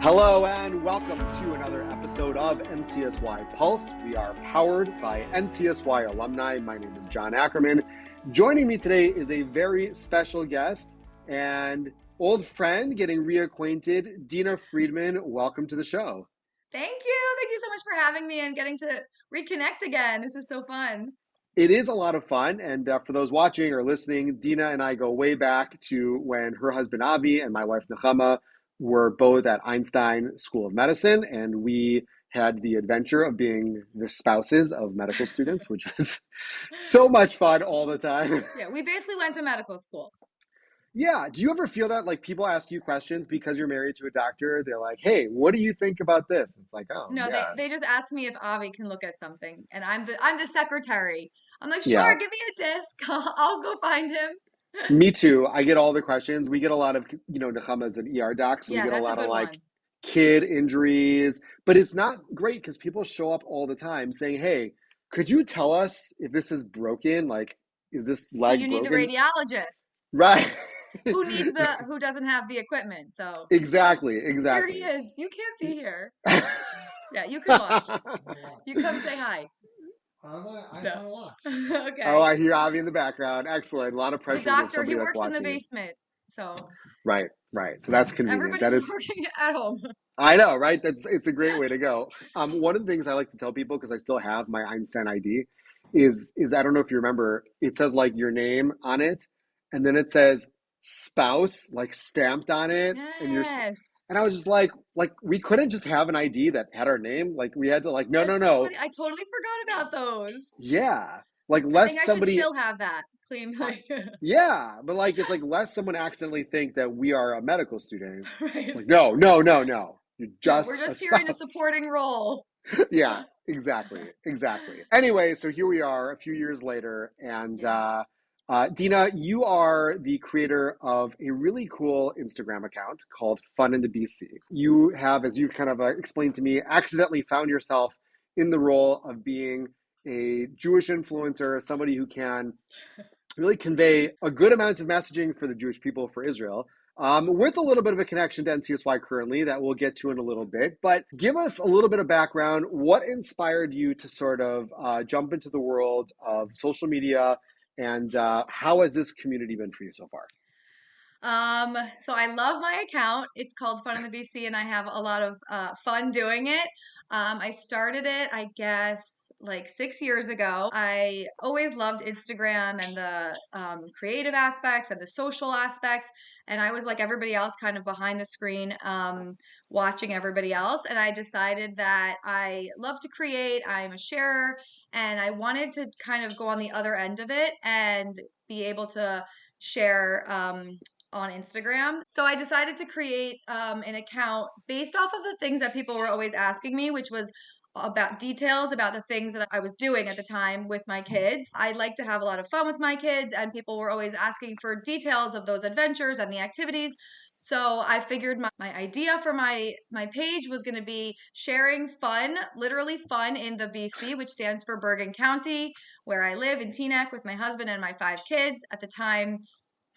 Hello and welcome to another episode of NCSY Pulse. We are powered by NCSY Alumni. My name is John Ackerman. Joining me today is a very special guest and old friend getting reacquainted, Deena Friedman. Welcome to the show. Thank you. Thank you so much for having me and getting to reconnect again. This is so fun. It is a lot of fun, and for those watching or listening, Deena and I go way back to when her husband Avi and my wife Nechama were both at Einstein School of Medicine, and we had the adventure of being the spouses of medical students, which was so much fun all the time. Yeah, we basically went to medical school. Yeah, do you ever feel that like people ask you questions because you're married to a doctor? They're like, "Hey, what do you think about this?" It's like, "Oh, No, they yeah, they just asked me if Avi can look at something, and I'm the secretary. I'm like, yeah." sure, give me a disc. I'll go find him. Me too. I get all the questions. We get a lot of, Nechama's an ER doc, so we Yeah, get a that's a lot of good like one. kid injuries, but it's not great because people show up all the time saying, "Hey, could you tell us if this is broken? Like, is this So you leg need the broken?" radiologist Right. who doesn't have the equipment. So Exactly, here he exactly. is. You can't be here. Yeah, you can watch. I want to watch. You come say hi. I just No. want to watch. Oh, Okay. I hear Avi in the background. Excellent. A lot of The pressure when you have doctor, he somebody that's works in the watching you. basement. So Right, right. So that's convenient. everybody's That is working at home. I know, right? It's a great way to go. One of the things I like to tell people because I still have my Einstein ID is I don't know if you remember, it says like your name on it, and then it says spouse like stamped on it, Yes. and I was just like we couldn't just have an ID that had our name, like we had to like no no That's so no funny. I totally forgot about those. yeah like I think lest I should somebody still have that. Clean, uh, like, yeah, but like it's like lest someone accidentally think that we are a medical student. right? Like no no no no, you're No, we're just a just here in a spouse. supporting role. Yeah, exactly, exactly. Anyway, so here we are a few years later, and Yeah. Deena, you are the creator of a really cool Instagram account called Fun in the BC. You have, as you've kind of explained to me, accidentally found yourself in the role of being a Jewish influencer, somebody who can really convey a good amount of messaging for the Jewish people for Israel, with a little bit of a connection to NCSY currently that we'll get to in a little bit. But give us a little bit of background. What inspired you to sort of jump into the world of social media, and how has this community been for you so far? So I love my account. It's called Fun in the BC, and I have a lot of fun doing it. I started it, I guess, like 6 years ago. I always loved Instagram and the creative aspects and the social aspects. And I was like everybody else, kind of behind the screen, watching everybody else. And I decided that I love to create, I'm a sharer, and I wanted to kind of go on the other end of it and be able to share. On Instagram. So I decided to create an account based off of the things that people were always asking me, which was about details about the things that I was doing at the time with my kids. I like to have a lot of fun with my kids, and people were always asking for details of those adventures and the activities. So I figured my idea for my page was going to be sharing fun, literally fun in the BC, which stands for Bergen County, where I live in Teaneck with my husband and my 5 kids. At the time,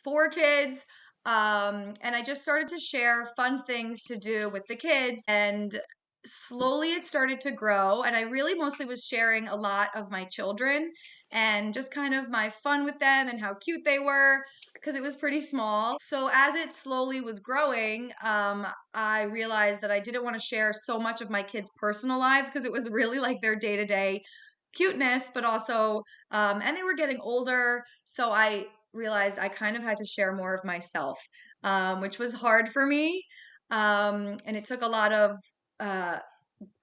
4 kids. And I just started to share fun things to do with the kids, and slowly it started to grow. And I really mostly was sharing a lot of my children and just kind of my fun with them and how cute they were because it was pretty small. So as it slowly was growing, I realized that I didn't want to share so much of my kids' personal lives because it was really like their day to day cuteness, but also, and they were getting older. So I realized I kind of had to share more of myself, which was hard for me. And it took a lot of uh,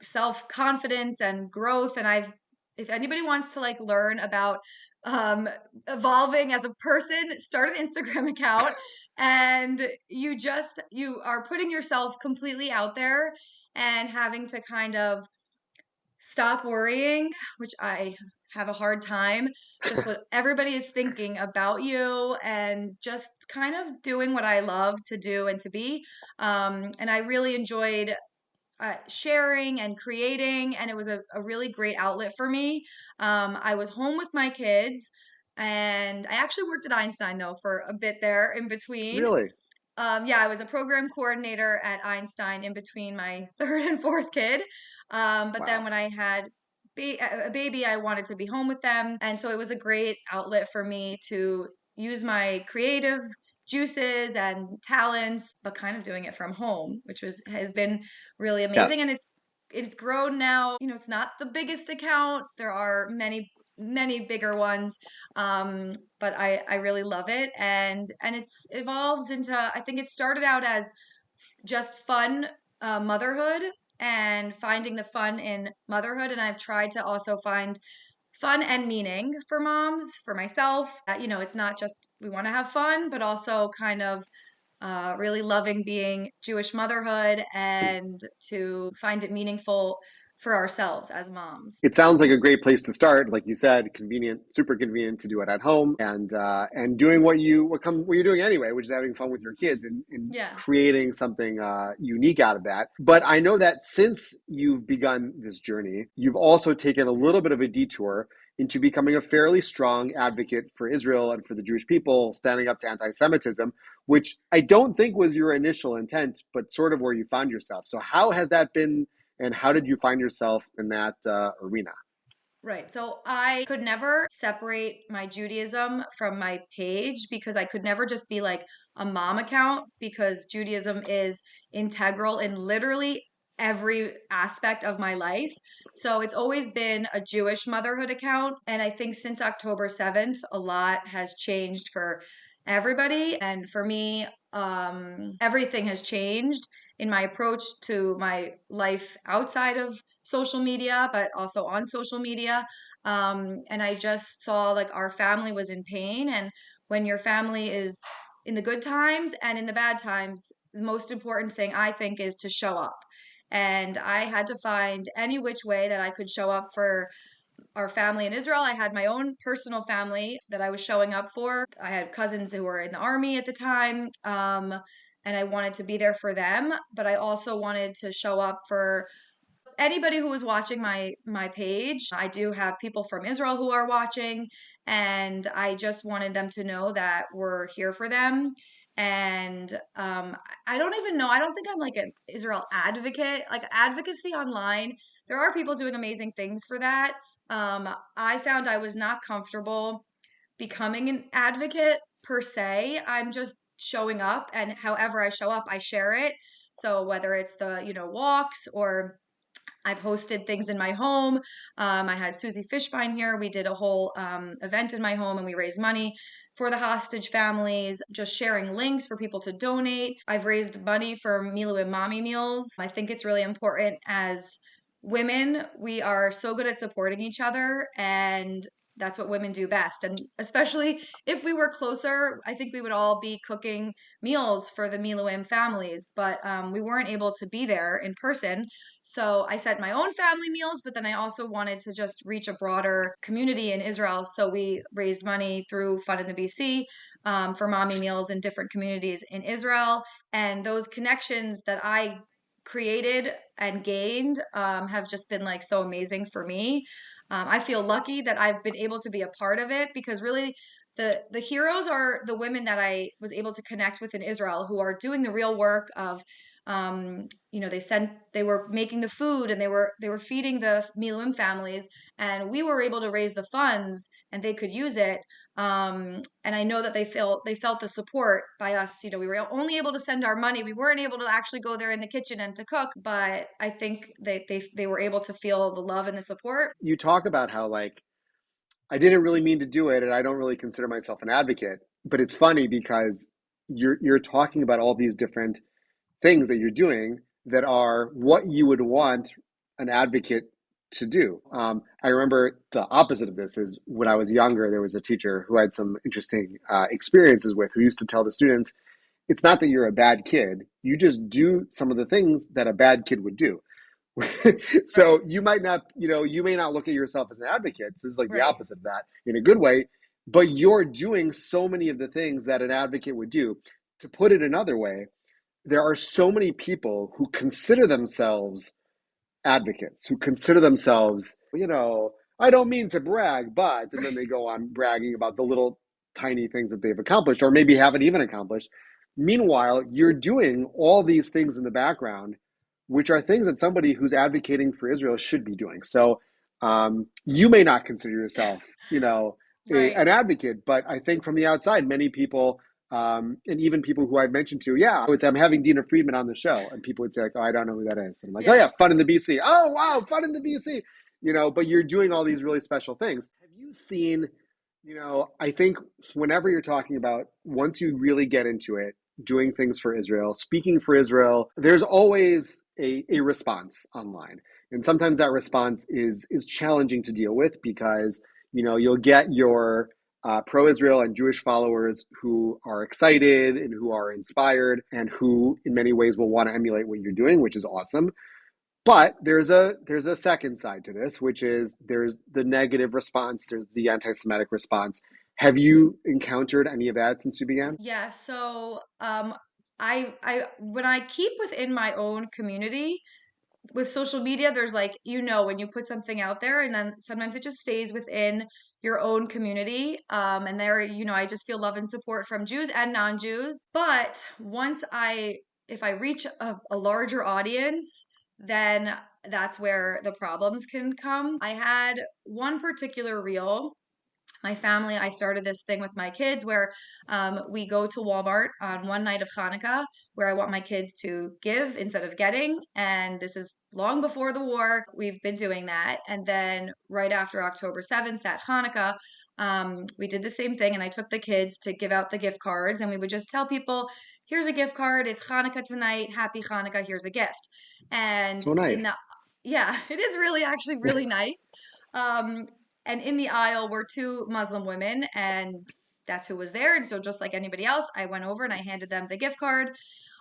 self confidence and growth. And if anybody wants to like learn about um, evolving as a person, start an Instagram account, and you are putting yourself completely out there and having to kind of stop worrying, which I have a hard time, just what everybody is thinking about you and just kind of doing what I love to do and to be. And I really enjoyed sharing and creating, and it was a really great outlet for me. I was home with my kids, and I actually worked at Einstein though for a bit there in between. Really? Yeah, I was a program coordinator at Einstein in between my third and fourth kid. But then Wow. when I had a baby, I wanted to be home with them. And so it was a great outlet for me to use my creative juices and talents, but kind of doing it from home, which has been really amazing. Yes. And it's grown now. It's not the biggest account. There are many bigger ones. But I really love it, and it's evolves into, I think it started out as just fun motherhood and finding the fun in motherhood, and I've tried to also find fun and meaning for moms, for myself. It's not just we want to have fun, but also kind of really loving being Jewish motherhood and to find it meaningful for ourselves as moms. It sounds like a great place to start. Like you said, convenient, super convenient to do it at home, and doing what you're doing anyway, which is having fun with your kids and Yeah. creating something unique out of that. But I know that since you've begun this journey, you've also taken a little bit of a detour into becoming a fairly strong advocate for Israel and for the Jewish people, standing up to anti-Semitism, which I don't think was your initial intent, but sort of where you found yourself. So how has that been, and how did you find yourself in that arena? Right. So I could never separate my Judaism from my page because I could never just be like a mom account because Judaism is integral in literally every aspect of my life. So it's always been a Jewish motherhood account. And I think since October 7th, a lot has changed for everybody. And for me, everything has changed in my approach to my life outside of social media, but also on social media. And I just saw like our family was in pain. And when your family is in the good times and in the bad times, the most important thing I think is to show up. And I had to find any which way that I could show up for our family in Israel. I had my own personal family that I was showing up for. I had cousins who were in the army at the time. And I wanted to be there for them, but I also wanted to show up for anybody who was watching my page. I do have people from Israel who are watching, and I just wanted them to know that we're here for them. And I don't even know. I don't think I'm like an Israel advocate. Like advocacy online, there are people doing amazing things for that. I found I was not comfortable becoming an advocate per se. I'm just showing up, and however I show up, I share it. So whether it's the walks or I've hosted things in my home. I had Susie Fishbein here. We did a whole event in my home and we raised money for the hostage families, just sharing links for people to donate. I've raised money for Milu and Mommy Meals. I think it's really important as women, we are so good at supporting each other, and that's what women do best. And especially if we were closer, I think we would all be cooking meals for the Miluim families, but we weren't able to be there in person. So I sent my own family meals, but then I also wanted to just reach a broader community in Israel. So we raised money through Fun in the BC for mommy meals in different communities in Israel. And those connections that I created and gained have just been like so amazing for me. I feel lucky that I've been able to be a part of it because really the heroes are the women that I was able to connect with in Israel who are doing the real work of they were making the food and they were feeding the Miluim families, and we were able to raise the funds and they could use it. And I know that they felt the support by us. We were only able to send our money. We weren't able to actually go there in the kitchen and to cook, but I think they were able to feel the love and the support. You talk about how, like, I didn't really mean to do it, and I don't really consider myself an advocate. But it's funny because you're talking about all these different things that you're doing that are what you would want an advocate to do. I remember the opposite of this is when I was younger, there was a teacher who I had some interesting experiences with, who used to tell the students, it's not that you're a bad kid, you just do some of the things that a bad kid would do. Right, So you may not look at yourself as an advocate. So this is like the right, opposite of that in a good way, but you're doing so many of the things that an advocate would do. To put it another way, there are so many people who consider themselves advocates, who consider themselves, I don't mean to brag, but, and then right, they go on bragging about the little tiny things that they've accomplished or maybe haven't even accomplished. Meanwhile, you're doing all these things in the background, which are things that somebody who's advocating for Israel should be doing. So you may not consider yourself, Right. an advocate, but I think from the outside, many people, and even people who I've mentioned to, yeah, I would say I'm having Deena Friedman on the show, and people would say like, oh, I don't know who that is, and I'm like, oh Yeah. yeah, Fun in the BC. Oh wow, Fun in the BC. But you're doing all these really special things. Have you seen? I think whenever you're talking about once you really get into it, doing things for Israel, speaking for Israel, there's always a response online. And sometimes that response is challenging to deal with because, you'll get your pro-Israel and Jewish followers who are excited and who are inspired and who in many ways will want to emulate what you're doing, which is awesome. But there's a second side to this, which is there's the negative response, there's the anti-Semitic response. Have you encountered any of that since you began? Yeah, so I when I keep within my own community with social media, there's like, when you put something out there and then sometimes it just stays within your own community. And there, I just feel love and support from Jews and non-Jews. But if I reach a larger audience, then that's where the problems can come. I had one particular reel. My family, I started this thing with my kids where we go to Walmart on one night of Hanukkah where I want my kids to give instead of getting. And this is long before the war. We've been doing that. And then right after October 7th at Hanukkah, we did the same thing. And I took the kids to give out the gift cards. And we would just tell people, here's a gift card. It's Hanukkah tonight. Happy Hanukkah. Here's a gift. And So in nice. the, yeah, it is really actually really nice. Um, and in the aisle were two Muslim women, and that's who was there. And so, just like anybody else, I went over and I handed them the gift card.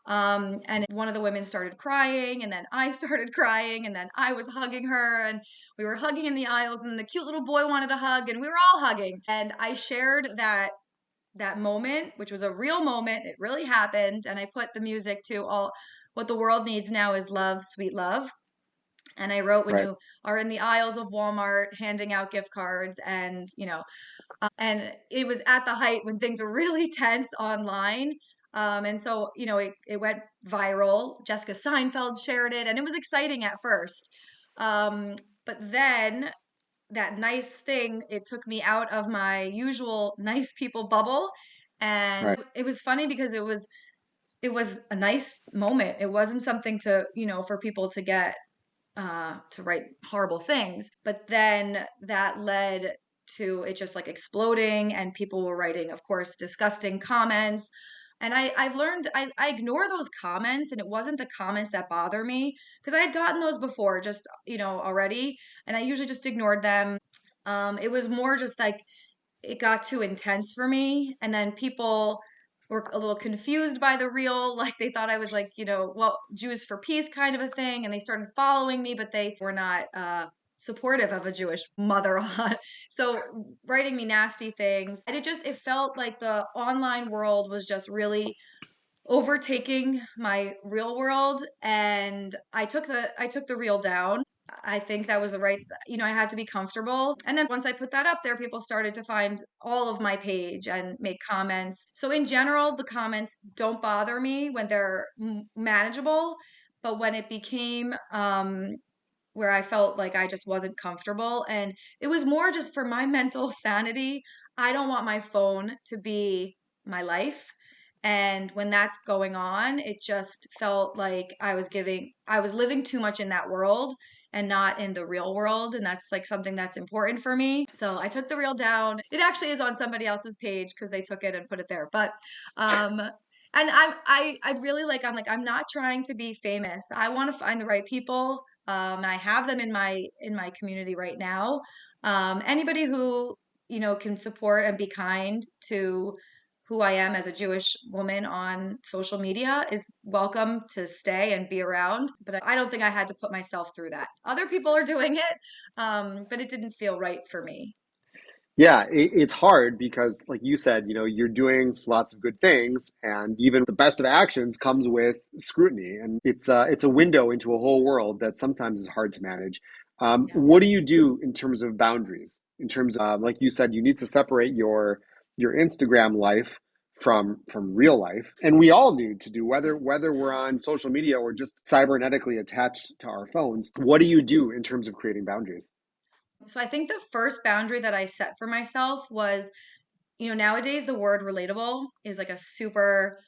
And one of the women started crying, and then I started crying, and then I was hugging her, and we were hugging in the aisles, and the cute little boy wanted a hug, and we were all hugging. And I shared that moment, which was a real moment. It really happened, and I put the music to all. What the world needs now is love, sweet love. And I wrote, when Right. you are in the aisles of Walmart handing out gift cards, and it was at the height when things were really tense online. And so, it went viral. Jessica Seinfeld shared it, and it was exciting at first. But then that nice thing, it took me out of my usual nice people bubble. And Right. it was funny because it was a nice moment. It wasn't something to, for people to write horrible things. But then that led to it just like exploding, and people were writing, of course, disgusting comments. And I've learned I ignore those comments, and it wasn't the comments that bother me because I had gotten those before, just, already. And I usually just ignored them. It was more just like it got too intense for me. And then people were a little confused by the reel. Like they thought I was like, well, Jews for peace kind of a thing. And they started following me, but they were not supportive of a Jewish mother. So writing me nasty things. And it felt like the online world was just really overtaking my real world. And I took the reel down. I think that was the right, I had to be comfortable. And then once I put that up there, people started to find all of my page and make comments. So in general, the comments don't bother me when they're manageable. But when it became where I felt like I just wasn't comfortable, and it was more just for my mental sanity, I don't want my phone to be my life. And when that's going on, it just felt like I was living too much in that world and not in the real world. And that's like something that's important for me. So I took the reel down. It actually is on somebody else's page because they took it and put it there. But, and I really I'm not trying to be famous. I want to find the right people. I have them in my community right now. Anybody who, can support and be kind to who I am as a Jewish woman on social media is welcome to stay and be around. But I don't think I had to put myself through that. Other people are doing it, but it didn't feel right for me. Yeah, it's hard because, like you said, you're doing lots of good things, and even the best of actions comes with scrutiny, and it's a window into a whole world that sometimes is hard to manage. Yeah. What do you do in terms of boundaries? In terms of, like you said, you need to separate your Instagram life from real life, and we all need to do, whether we're on social media or just cybernetically attached to our phones. What do you do in terms of creating boundaries? So I think the first boundary that I set for myself was, nowadays the word relatable is like a super,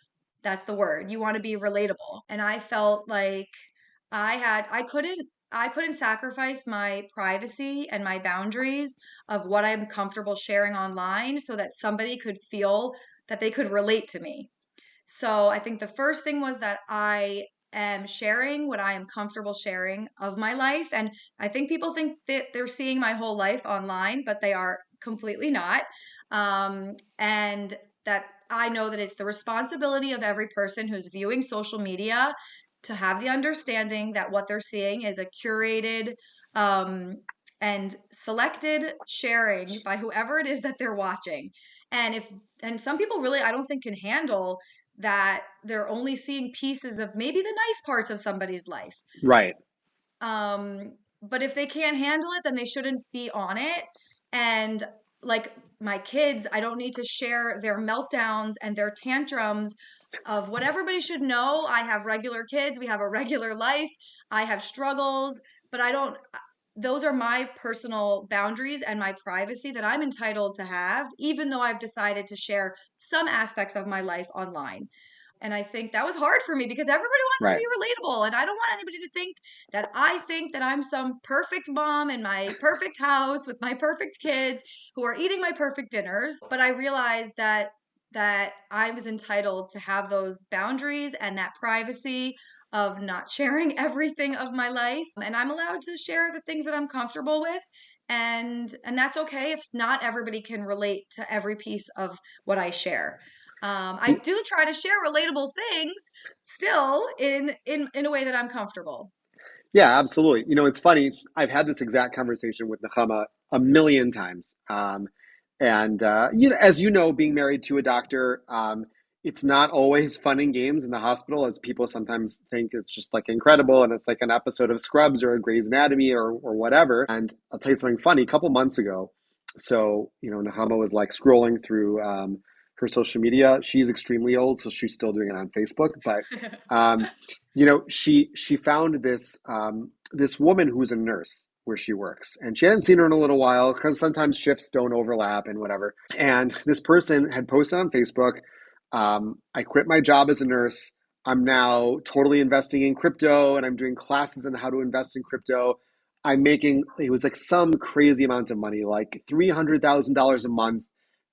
that's the word. You want to be relatable. And I felt like I couldn't sacrifice my privacy and my boundaries of what I'm comfortable sharing online so that somebody could feel that they could relate to me. So I think the first thing was that I am sharing what I am comfortable sharing of my life. And I think people think that they're seeing my whole life online, but they are completely not. And that I know that it's the responsibility of every person who's viewing social media to have the understanding that what they're seeing is a curated um, and selected sharing by whoever it is that they're watching. And if and some people really, I don't think, can handle that they're only seeing pieces of maybe the nice parts of somebody's life. Right. But if they can't handle it, then they shouldn't be on it. And like my kids, I don't need to share their meltdowns and their tantrums of what everybody should know. I have regular kids, we have a regular life, I have struggles, but I don't. Those are my personal boundaries and my privacy that I'm entitled to have, even though I've decided to share some aspects of my life online. And I think that was hard for me because everybody wants to Right. be relatable. And I don't want anybody to think that I'm some perfect mom in my perfect house with my perfect kids who are eating my perfect dinners. But I realized that I was entitled to have those boundaries and that privacy of not sharing everything of my life. And I'm allowed to share the things that I'm comfortable with. And that's okay if not everybody can relate to every piece of what I share. I do try to share relatable things still in a way that I'm comfortable. Yeah, absolutely. It's funny. I've had this exact conversation with Nechama a million times. And as you know, being married to a doctor, it's not always fun and games in the hospital, as people sometimes think it's just like incredible and it's like an episode of Scrubs or a Grey's Anatomy or whatever. And I'll tell you something funny. A couple months ago, so Nechama was like scrolling through her social media. She's extremely old, so she's still doing it on Facebook, but. Um, she found this woman who's a nurse where she works, and she hadn't seen her in a little while because sometimes shifts don't overlap and whatever. And this person had posted on Facebook, I quit my job as a nurse. I'm now totally investing in crypto, and I'm doing classes on how to invest in crypto. I'm making, it was like some crazy amount of money, like $300,000 a month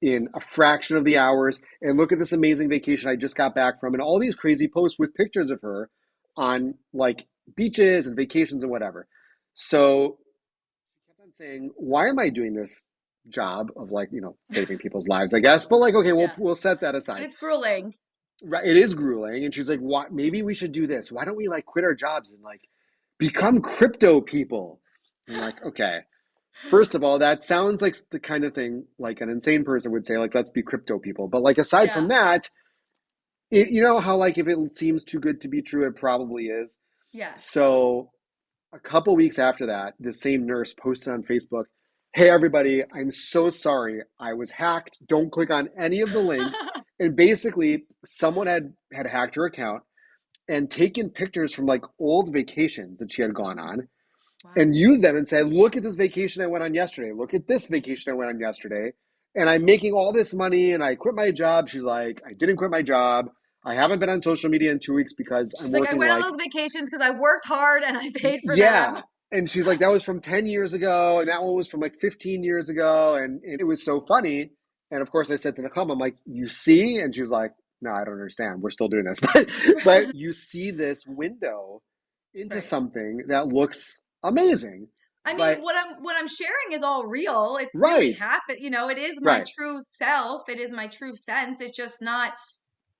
in a fraction of the hours. And look at this amazing vacation I just got back from, and all these crazy posts with pictures of her on like beaches and vacations and whatever. So she kept on saying, "Why am I doing this job of like saving people's lives? I guess, but like, okay, we'll Yeah, we'll set that but aside. it's grueling. Right, it is grueling." And she's like, "What? Maybe we should do this. Why don't we like quit our jobs and like become crypto people?" I'm like, okay. First of all, that sounds like the kind of thing like an insane person would say, like, let's be crypto people. But like aside from Yeah. that, how like if it seems too good to be true, it probably is. Yes. So a couple weeks after that, the same nurse posted on Facebook, "Hey everybody, I'm so sorry. I was hacked. Don't click on any of the links." And basically, someone had hacked her account and taken pictures from like old vacations that she had gone on Wow. and used them and said, "Look at this vacation I went on yesterday. Look at this vacation I went on yesterday. And I'm making all this money and I quit my job." She's like, "I didn't quit my job. I haven't been on social media in 2 weeks because I'm She's like, I working went on like." those vacations because I worked hard and I paid for them. Yeah. And she's like, "That was from 10 years ago. And that one was from like 15 years ago." And it was so funny. And of course, I said to Nicole, I'm like, "You see?" And she's like, "No, I don't understand. We're still doing this." But you see this window into Right. something that looks amazing. I mean, But what I'm sharing is all real. It's really right, happened. It is my right, true self. It is my true sense. It's just not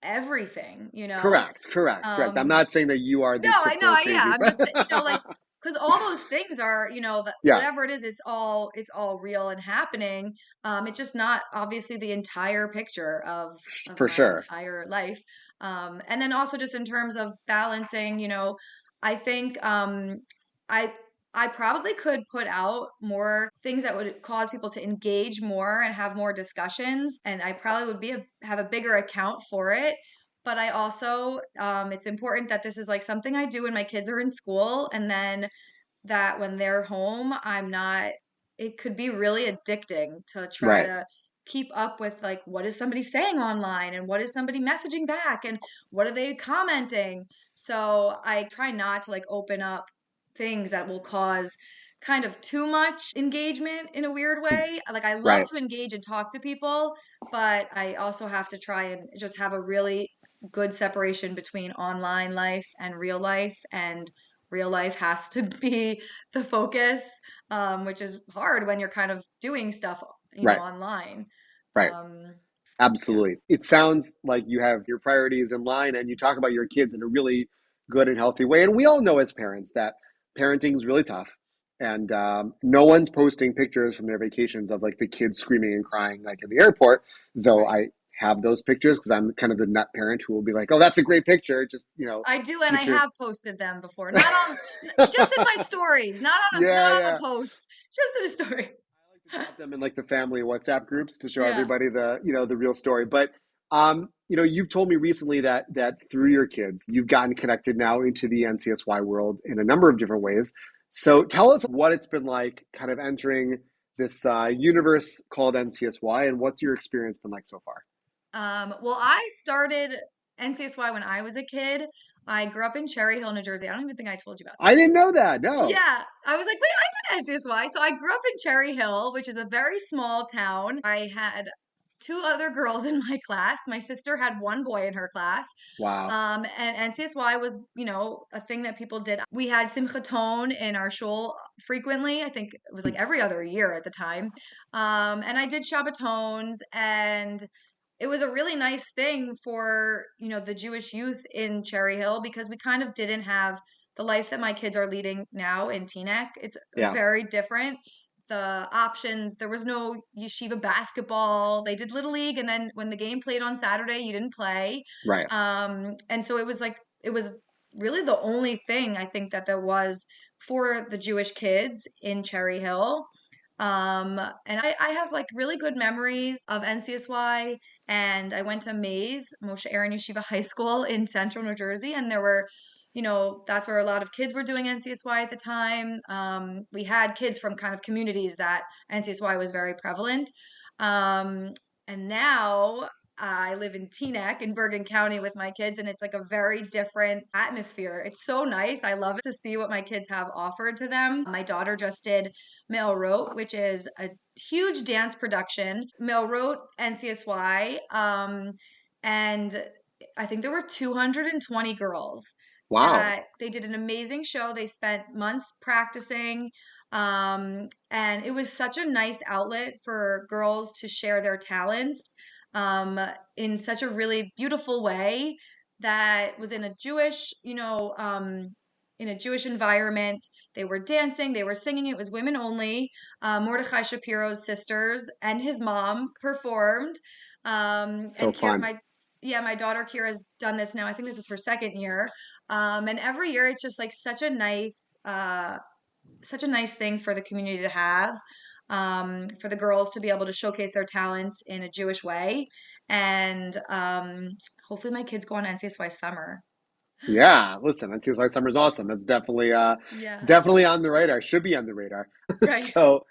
everything. correct. I'm Um, not saying that you are No, the I know. crypto Yeah, crazy, I'm but just, like, because all those things are, yeah, whatever it is, it's all real and happening. It's just not obviously the entire picture of for my sure. entire life. And then also just in terms of balancing, I think I I probably could put out more things that would cause people to engage more and have more discussions. And I probably would have a bigger account for it. But I also, it's important that this is like something I do when my kids are in school, and then that when they're home, I'm not, it could be really addicting to try Right. to keep up with like what is somebody saying online and what is somebody messaging back and what are they commenting. So I try not to like open up things that will cause kind of too much engagement in a weird way. Like I love Right. to engage and talk to people, but I also have to try and just have a really good separation between online life and real life, and real life has to be the focus, which is hard when you're kind of doing stuff, Right. online. Right. Um, yeah. Absolutely. It sounds like you have your priorities in line and you talk about your kids in a really good and healthy way. And we all know as parents that parenting is really tough. And no one's posting pictures from their vacations of like the kids screaming and crying like in the airport, though Right. I have those pictures because I'm kind of the nut parent who will be like, oh, that's a great picture. Just, I do, and I teach your. have posted them before. Not on, just in my stories, Yeah, not on yeah. a post, just in a story. I like to drop them in like the family WhatsApp groups to show Yeah. everybody the real story. But you've told me recently that through your kids, you've gotten connected now into the NCSY world in a number of different ways. So tell us what it's been like kind of entering this universe called NCSY, and what's your experience been like so far? Well, I started NCSY when I was a kid. I grew up in Cherry Hill, New Jersey. I don't even think I told you about I this. didn't know that. No. Yeah, I was like, wait, I did NCSY. So I grew up in Cherry Hill, which is a very small town. I had two other girls in my class. My sister had one boy in her class. Wow. And NCSY was, a thing that people did. We had Simchaton in our shul frequently. I think it was like every other year at the time. And I did Shabbatons, and it was a really nice thing for, the Jewish youth in Cherry Hill, because we kind of didn't have the life that my kids are leading now in Teaneck. It's Yeah. very different. The options, there was no yeshiva basketball. They did Little League, and then when the game played on Saturday, you didn't play. Right. And so it was really the only thing I think that there was for the Jewish kids in Cherry Hill. And I have like really good memories of NCSY, and I went to Moshe Aaron Yeshiva High School in central New Jersey, and there were, that's where a lot of kids were doing NCSY at the time. We had kids from kind of communities that NCSY was very prevalent. Um, and now I live in Teaneck in Bergen County with my kids, and it's like a very different atmosphere. It's so nice. I love it to see what my kids have offered to them. My daughter just did Mail which is a huge dance production. Mail NCSY, and I think there were 220 girls Wow. that they did an amazing show. They spent months practicing. And it was such a nice outlet for girls to share their talents um, in such a really beautiful way, that was in a Jewish, in a Jewish environment. They were dancing, they were singing. It was women only. Mordechai Shapiro's sisters and his mom performed. So And Kira, fun. my daughter Kira's done this now. I think this is her second year. And every year it's just like such a nice thing for the community to have, for the girls to be able to showcase their talents in a Jewish way. And hopefully my kids go on NCSY summer. Yeah, listen, that seems why summer's awesome. That's Yeah, definitely on the radar. Should be on the radar. right. So,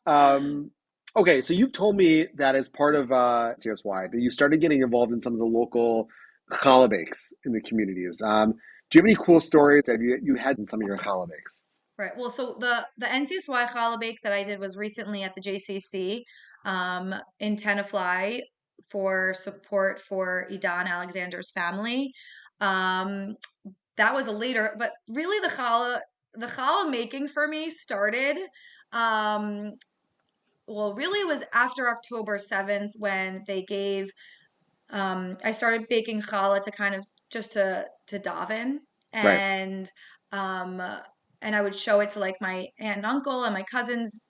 um, okay, so you've told me that as part of CSY that you started getting involved in some of the local challah bakes in the communities. Do you have any cool stories that you had in some of your challah bakes? Right. Well, so the NCSY challah bake that I did was recently at the JCC, in Tenafly, for support for Idan Alexander's family. Um, that was a later, but really the challah making for me started, um, well, really it was after October 7th, when they gave, I started baking challah to kind of just to daven, Right. and um and I would show it to like my aunt and uncle and my cousins.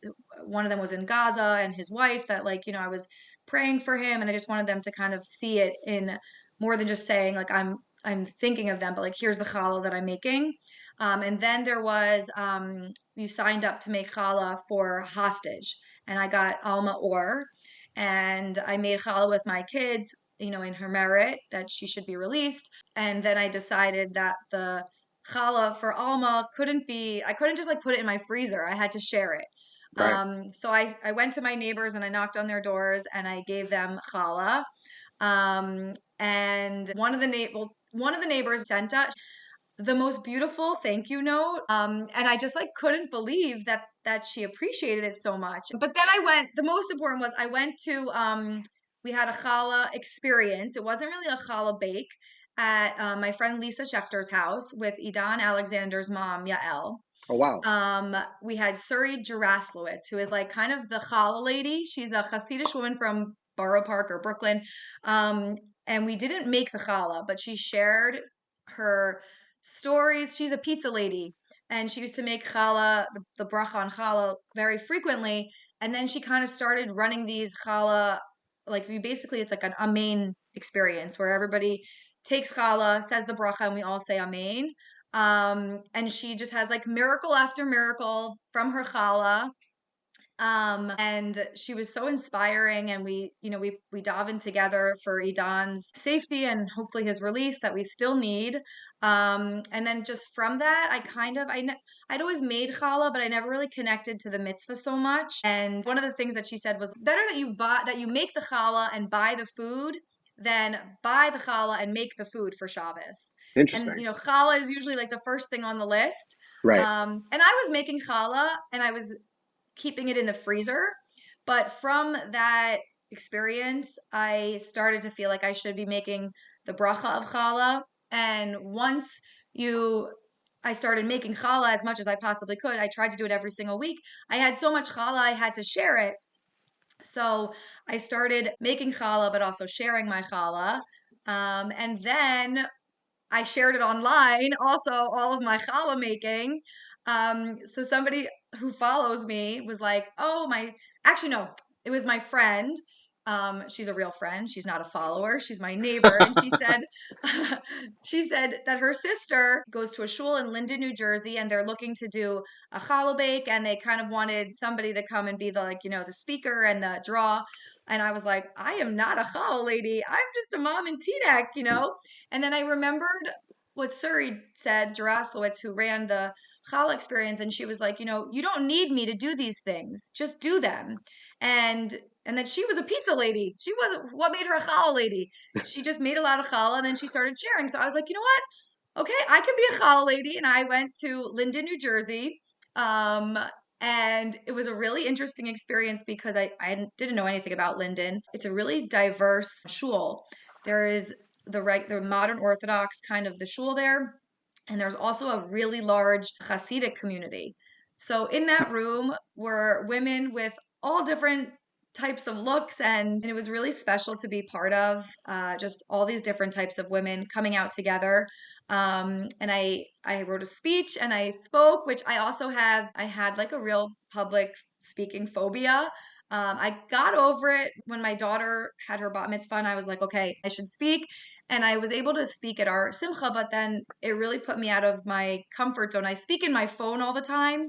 One of them was in Gaza, and his wife, that like, I was praying for him, and I just wanted them to kind of see it in more than just saying like I'm I'm thinking of them, but like here's the challah that I'm making. And then there was you signed up to make challah for hostage, and I got Alma Or, and I made challah with my kids, in her merit that she should be released. And then I decided that the challah for Alma I couldn't just like put it in my freezer. I had to share it. Right. So I went to my neighbors and I knocked on their doors and I gave them challah. And one of the neighbors sent us the most beautiful thank you note. And I just like couldn't believe that she appreciated it so much. But then the most important was I went to we had a challah experience. It wasn't really a challah bake at my friend Lisa Schechter's house with Idan Alexander's mom, Yael. Oh, wow. We had Suri Jaraslowitz, who is like kind of the challah lady. She's a Hasidish woman from Borough Park or Brooklyn. Um, and we didn't make the challah, but she shared her stories. She's a pizza lady, and she used to make challah, the bracha on challah, very frequently. And then she kind of started running these challah, like it's like an amen experience where everybody takes challah, says the bracha, and we all say amen. And she just has like miracle after miracle from her challah. And she was so inspiring, and we dove in together for Idan's safety and hopefully his release that we still need. And then just from that, I'd always made challah, but I never really connected to the mitzvah so much. And one of the things that she said was better that you make the challah and buy the food than buy the challah and make the food for Shabbos. And Interesting. challah is usually like the first thing on the list. Right. And I was making challah and I was keeping it in the freezer. But from that experience, I started to feel like I should be making the bracha of challah. And once you I started making challah as much as I possibly could. I tried to do it every single week. I had so much challah, I had to share it. So I started making challah, but also sharing my challah. And then I shared it online, also all of my challah making. So somebody who follows me was like, "Oh my," actually no, it was my friend. She's a real friend. She's not a follower. She's my neighbor, and she said, she said that her sister goes to a shul in Linden, New Jersey, and they're looking to do a challah bake, and they kind of wanted somebody to come and be the speaker and the draw. And I was like, I am not a challah lady. I'm just a mom in Teaneck. And then I remembered what Suri said, Jaraslowitz, who ran the challah experience, and she was like, you don't need me to do these things. Just do them. And then she was a pizza lady. She wasn't what made her a challah lady. She just made a lot of challah and then she started sharing. So I was like, you know what? Okay, I can be a challah lady. And I went to Linden, New Jersey. Um, and it was a really interesting experience because I didn't know anything about Linden. It's a really diverse shul. There is the modern Orthodox kind of the shul there, and there's also a really large Hasidic community. So in that room were women with all different types of looks, and it was really special to be part of just all these different types of women coming out together. And I wrote a speech and I spoke, which I had like a real public speaking phobia. I got over it when my daughter had her bat mitzvah, and I was like, okay, I should speak. And I was able to speak at our simcha, but then it really put me out of my comfort zone. I speak in my phone all the time,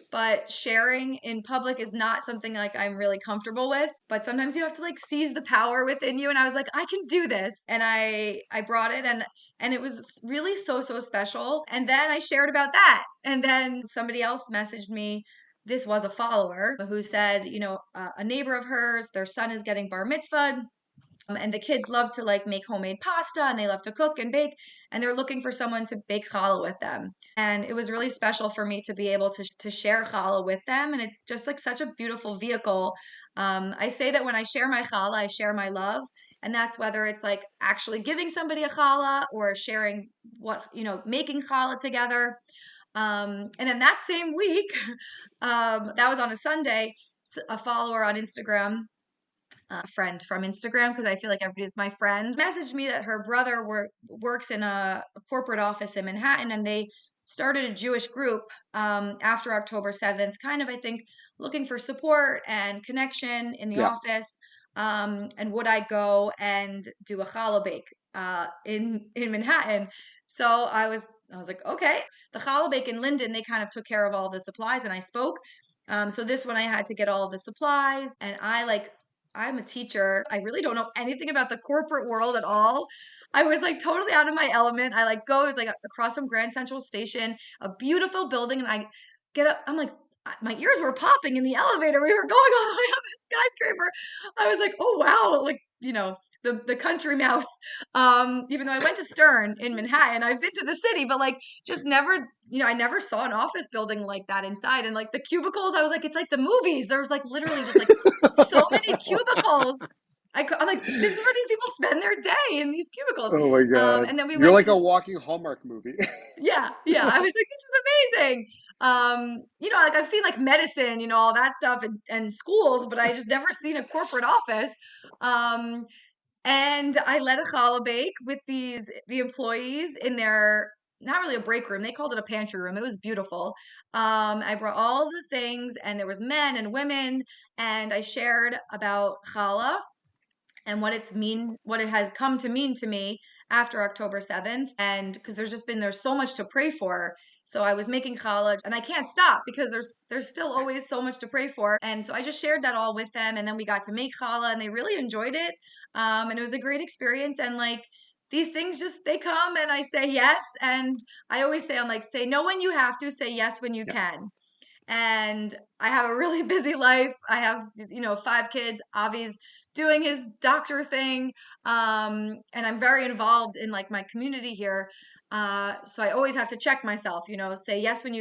but sharing in public is not something like I'm really comfortable with. But sometimes you have to like seize the power within you. And I was like, I can do this. And I brought it, and it was really so special. And then I shared about that. And then somebody else messaged me. This was a follower who said, a neighbor of hers, their son is getting bar mitzvah, and the kids love to like make homemade pasta and they love to cook and bake, and they're looking for someone to bake challah with them. And it was really special for me to be able to share challah with them, and it's just like such a beautiful vehicle. I say that when I share my challah, I share my love, and that's whether it's like actually giving somebody a challah or sharing making challah together. And then that same week, that was on a Sunday, a follower on Instagram, friend from Instagram, because I feel like everybody's my friend, messaged me that her brother works in a corporate office in Manhattan, and they started a Jewish group after October 7th, kind of, I think, looking for support and connection in the Yeah. office. And would I go and do a challah bake in Manhattan? So I was like, okay. The challah bake in Linden, they kind of took care of all the supplies, and I spoke. So this one I had to get all of the supplies, and I'm a teacher. I really don't know anything about the corporate world at all. I was like totally out of my element. I like go, it was like across from Grand Central Station, a beautiful building, and I get up. I'm like, my ears were popping in the elevator. We were going all the way up the skyscraper. I was like, oh wow, like, the country mouse. Even though I went to Stern in Manhattan, I've been to the city, but like just never, I never saw an office building like that inside. And like the cubicles, I was like, it's like the movies. There was like literally just like so many cubicles. I'm like, this is where these people spend their day, in these cubicles. Oh my God. And then we You're went to like a this. walking Hallmark movie. Yeah, yeah. I was like, this is amazing. Like I've seen like medicine, all that stuff, and schools, but I just never seen a corporate office. Um, and I led a challah bake with the employees in their, not really a break room. They called it a pantry room. It was beautiful. I brought all the things, and there was men and women, and I shared about challah and what it has come to mean to me after October 7th. And because there's so much to pray for. So I was making challah, and I can't stop because there's still always so much to pray for. And so I just shared that all with them, and then we got to make challah, and they really enjoyed it. And it was a great experience. And like these things, just they come, and I say yes. And I always say, I'm like, say no when you have to, say yes when you Yeah. can. And I have a really busy life. I have, 5 kids. Avi's doing his doctor thing. And I'm very involved in like my community here. So I always have to check myself, say yes when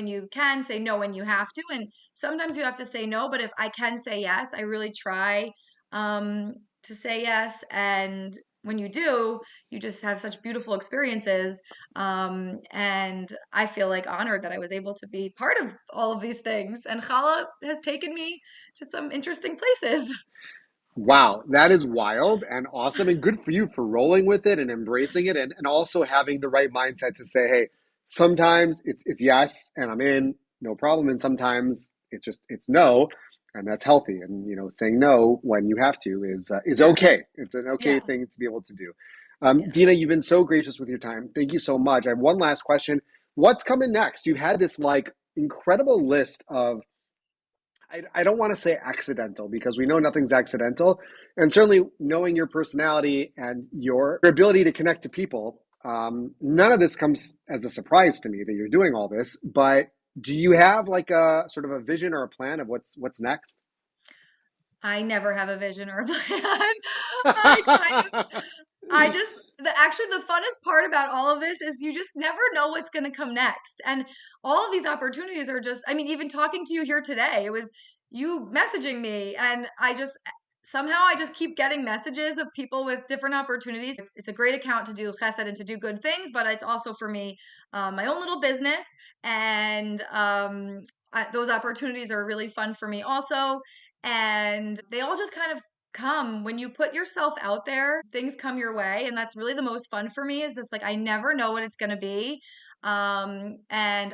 you can, say no when you have to. And sometimes you have to say no, but if I can say yes, I really try to say yes. And when you do, you just have such beautiful experiences. And I feel like honored that I was able to be part of all of these things. And challah has taken me to some interesting places. Wow, that is wild and awesome, and good for you for rolling with it and embracing it, and also having the right mindset to say, hey, sometimes it's yes and I'm in, no problem, and sometimes it's no, and that's healthy. And saying no when you have to is Yeah, okay. It's an okay yeah, thing to be able to do. yeah. Deena, you've been so gracious with your time. Thank you so much. I have one last question. What's coming next? You had this like incredible list of, I don't want to say accidental because we know nothing's accidental. And certainly knowing your personality and your ability to connect to people, none of this comes as a surprise to me that you're doing all this. But do you have like a sort of a vision or a plan of what's next? I never have a vision or a plan. I kind of I just actually the funnest part about all of this is you just never know what's going to come next. And all of these opportunities are just, I mean, even talking to you here today, it was you messaging me, and somehow I just keep getting messages of people with different opportunities. It's a great account to do chesed and to do good things, but it's also for me my own little business, and those opportunities are really fun for me also. And they all just kind of come when you put yourself out there, things come your way. And that's really the most fun for me, is just like I never know what it's going to be. And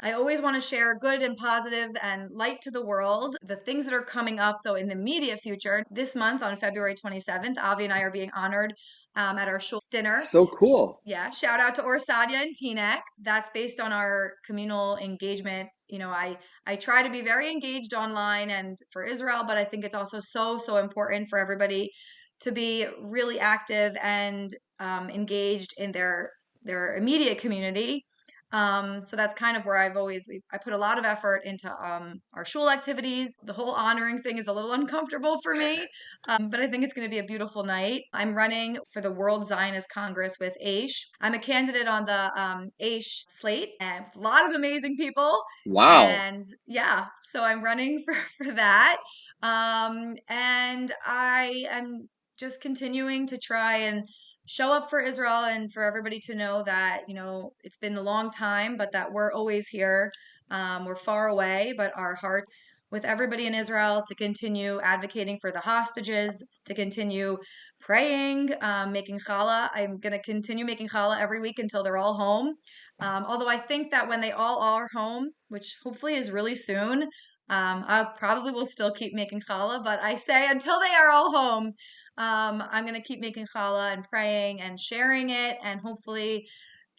I always want to share good and positive and light to the world. The things that are coming up though in the immediate future, this month on February 27th, Avi and I are being honored at our shul dinner. So cool. Yeah, shout out to Orsadia and Teaneck. That's based on our communal engagement. I try to be very engaged online and for Israel, but I think it's also so important for everybody to be really active and engaged in their immediate community. So that's kind of where I put a lot of effort into our shul activities. The whole honoring thing is a little uncomfortable for me, but I think it's going to be a beautiful night. I'm running for the World Zionist Congress with Aish. I'm a candidate on the Aish slate, and a lot of amazing people. Wow. And yeah, so I'm running for that. And I am just continuing to try and show up for Israel, and for everybody to know that, it's been a long time, but that we're always here. We're far away, but our hearts with everybody in Israel, to continue advocating for the hostages, to continue praying, making challah. I'm going to continue making challah every week until they're all home. Although I think that when they all are home, which hopefully is really soon, I probably will still keep making challah, but I say until they are all home, I'm going to keep making challah and praying and sharing it, and hopefully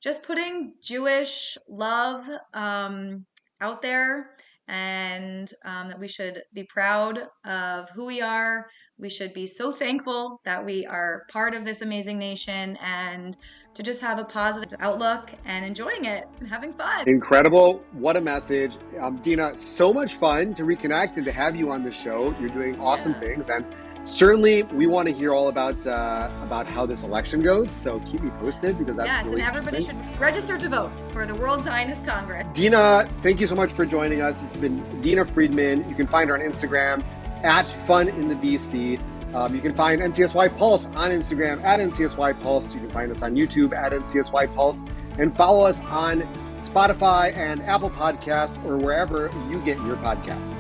just putting Jewish love out there, and that we should be proud of who we are. We should be so thankful that we are part of this amazing nation, and to just have a positive outlook and enjoying it and having fun. Incredible. What a message. Deena, so much fun to reconnect and to have you on the show. You're doing awesome Yeah. things. And certainly we want to hear all about how this election goes. So keep me posted because that's Yes, really and everybody interesting. should register to vote for the World Zionist Congress. Deena, thank you so much for joining us. This has been Deena Friedman. You can find her on Instagram at Fun in the BC. You can find NCSY Pulse on Instagram at NCSY Pulse. You can find us on YouTube at NCSY Pulse, and follow us on Spotify and Apple Podcasts or wherever you get your podcasts.